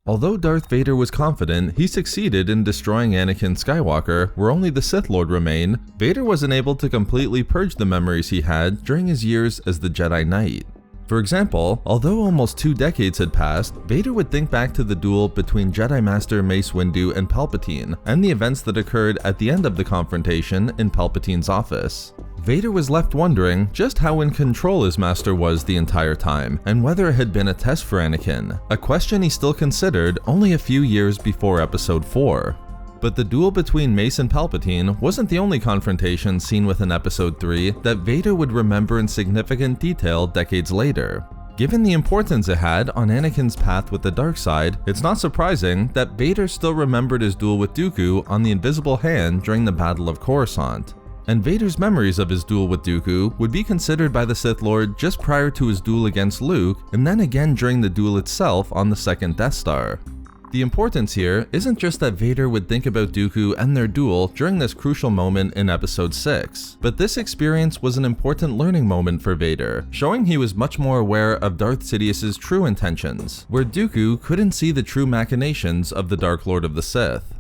Although Darth Vader was confident he succeeded in destroying Anakin Skywalker where only the Sith Lord remained, Vader wasn't able to completely purge the memories he had during his years as the Jedi Knight. For example, although almost 2 decades had passed, Vader would think back to the duel between Jedi Master Mace Windu and Palpatine, and the events that occurred at the end of the confrontation in Palpatine's office. Vader was left wondering just how in control his master was the entire time, and whether it had been a test for Anakin, a question he still considered only a few years before Episode 4. But the duel between Mace and Palpatine wasn't the only confrontation seen within Episode 3 that Vader would remember in significant detail decades later. Given the importance it had on Anakin's path with the dark side, it's not surprising that Vader still remembered his duel with Dooku on the Invisible Hand during the Battle of Coruscant. And Vader's memories of his duel with Dooku would be considered by the Sith Lord just prior to his duel against Luke, and then again during the duel itself on the second Death Star. The importance here isn't just that Vader would think about Dooku and their duel during this crucial moment in Episode 6, but this experience was an important learning moment for Vader, showing he was much more aware of Darth Sidious's true intentions, where Dooku couldn't see the true machinations of the Dark Lord of the Sith.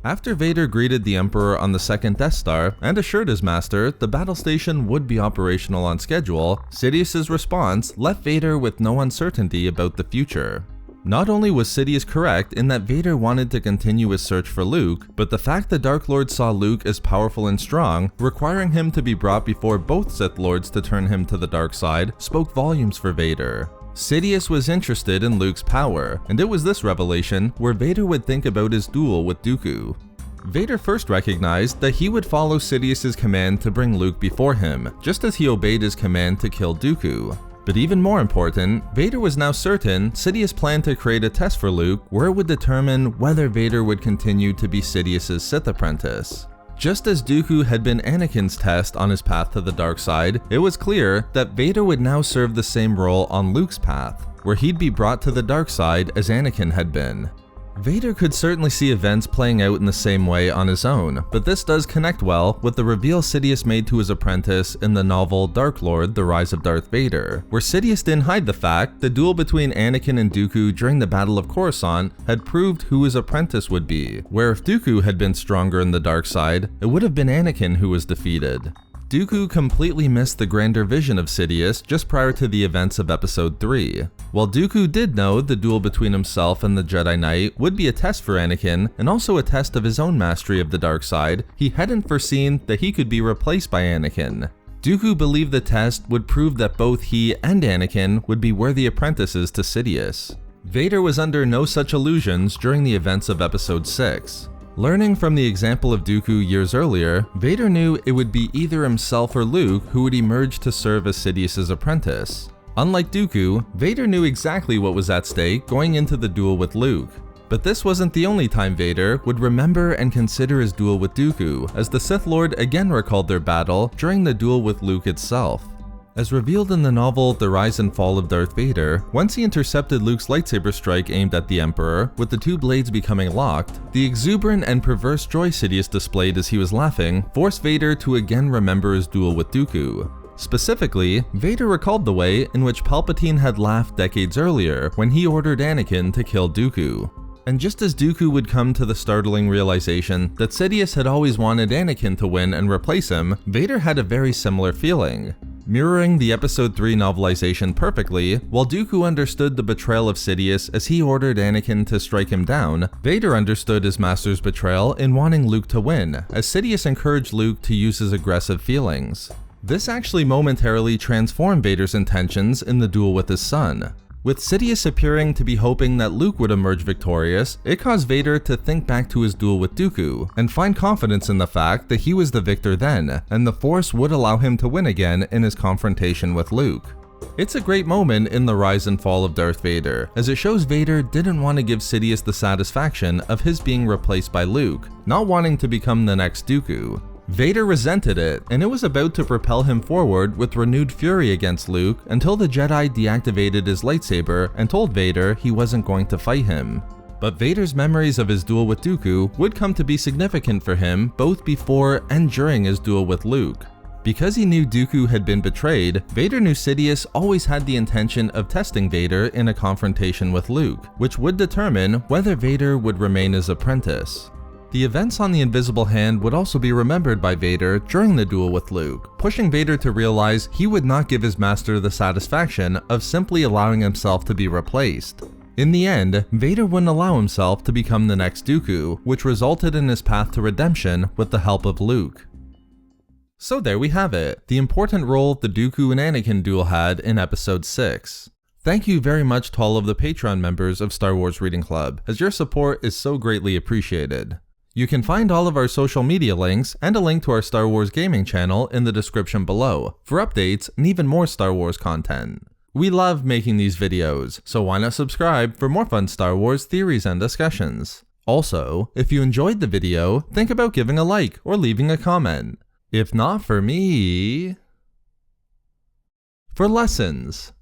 After Vader greeted the Emperor on the second Death Star and assured his master the battle station would be operational on schedule, Sidious's response left Vader with no uncertainty about the future. Not only was Sidious correct in that Vader wanted to continue his search for Luke, but the fact the Dark Lord saw Luke as powerful and strong, requiring him to be brought before both Sith Lords to turn him to the dark side, spoke volumes for Vader. Sidious was interested in Luke's power, and it was this revelation where Vader would think about his duel with Dooku. Vader first recognized that he would follow Sidious's command to bring Luke before him, just as he obeyed his command to kill Dooku. But even more important, Vader was now certain Sidious planned to create a test for Luke where it would determine whether Vader would continue to be Sidious's Sith apprentice. Just as Dooku had been Anakin's test on his path to the dark side, it was clear that Vader would now serve the same role on Luke's path, where he'd be brought to the dark side as Anakin had been. Vader could certainly see events playing out in the same way on his own, but this does connect well with the reveal Sidious made to his apprentice in the novel Dark Lord: The Rise of Darth Vader, where Sidious didn't hide the fact the duel between Anakin and Dooku during the Battle of Coruscant had proved who his apprentice would be, where if Dooku had been stronger in the dark side, it would have been Anakin who was defeated. Dooku completely missed the grander vision of Sidious just prior to the events of Episode 3. While Dooku did know the duel between himself and the Jedi Knight would be a test for Anakin and also a test of his own mastery of the dark side, he hadn't foreseen that he could be replaced by Anakin. Dooku believed the test would prove that both he and Anakin would be worthy apprentices to Sidious. Vader was under no such illusions during the events of Episode 6. Learning from the example of Dooku years earlier, Vader knew it would be either himself or Luke who would emerge to serve as Sidious's apprentice. Unlike Dooku, Vader knew exactly what was at stake going into the duel with Luke. But this wasn't the only time Vader would remember and consider his duel with Dooku, as the Sith Lord again recalled their battle during the duel with Luke itself. As revealed in the novel The Rise and Fall of Darth Vader, once he intercepted Luke's lightsaber strike aimed at the Emperor, with the two blades becoming locked, the exuberant and perverse joy Sidious displayed as he was laughing forced Vader to again remember his duel with Dooku. Specifically, Vader recalled the way in which Palpatine had laughed decades earlier when he ordered Anakin to kill Dooku. And just as Dooku would come to the startling realization that Sidious had always wanted Anakin to win and replace him, Vader had a very similar feeling. Mirroring the Episode 3 novelization perfectly, while Dooku understood the betrayal of Sidious as he ordered Anakin to strike him down, Vader understood his master's betrayal in wanting Luke to win, as Sidious encouraged Luke to use his aggressive feelings. This actually momentarily transformed Vader's intentions in the duel with his son. With Sidious appearing to be hoping that Luke would emerge victorious, it caused Vader to think back to his duel with Dooku, and find confidence in the fact that he was the victor then, and the Force would allow him to win again in his confrontation with Luke. It's a great moment in the Rise and Fall of Darth Vader, as it shows Vader didn't want to give Sidious the satisfaction of his being replaced by Luke, not wanting to become the next Dooku. Vader resented it, and it was about to propel him forward with renewed fury against Luke until the Jedi deactivated his lightsaber and told Vader he wasn't going to fight him. But Vader's memories of his duel with Dooku would come to be significant for him both before and during his duel with Luke. Because he knew Dooku had been betrayed, Vader knew Sidious always had the intention of testing Vader in a confrontation with Luke, which would determine whether Vader would remain his apprentice. The events on the Invisible Hand would also be remembered by Vader during the duel with Luke, pushing Vader to realize he would not give his master the satisfaction of simply allowing himself to be replaced. In the end, Vader wouldn't allow himself to become the next Dooku, which resulted in his path to redemption with the help of Luke. So there we have it, the important role the Dooku and Anakin duel had in episode 6. Thank you very much to all of the Patreon members of Star Wars Reading Club, as your support is so greatly appreciated. You can find all of our social media links and a link to our Star Wars gaming channel in the description below, for updates and even more Star Wars content. We love making these videos, so why not subscribe for more fun Star Wars theories and discussions. Also, if you enjoyed the video, think about giving a like or leaving a comment. If not for me, for lessons.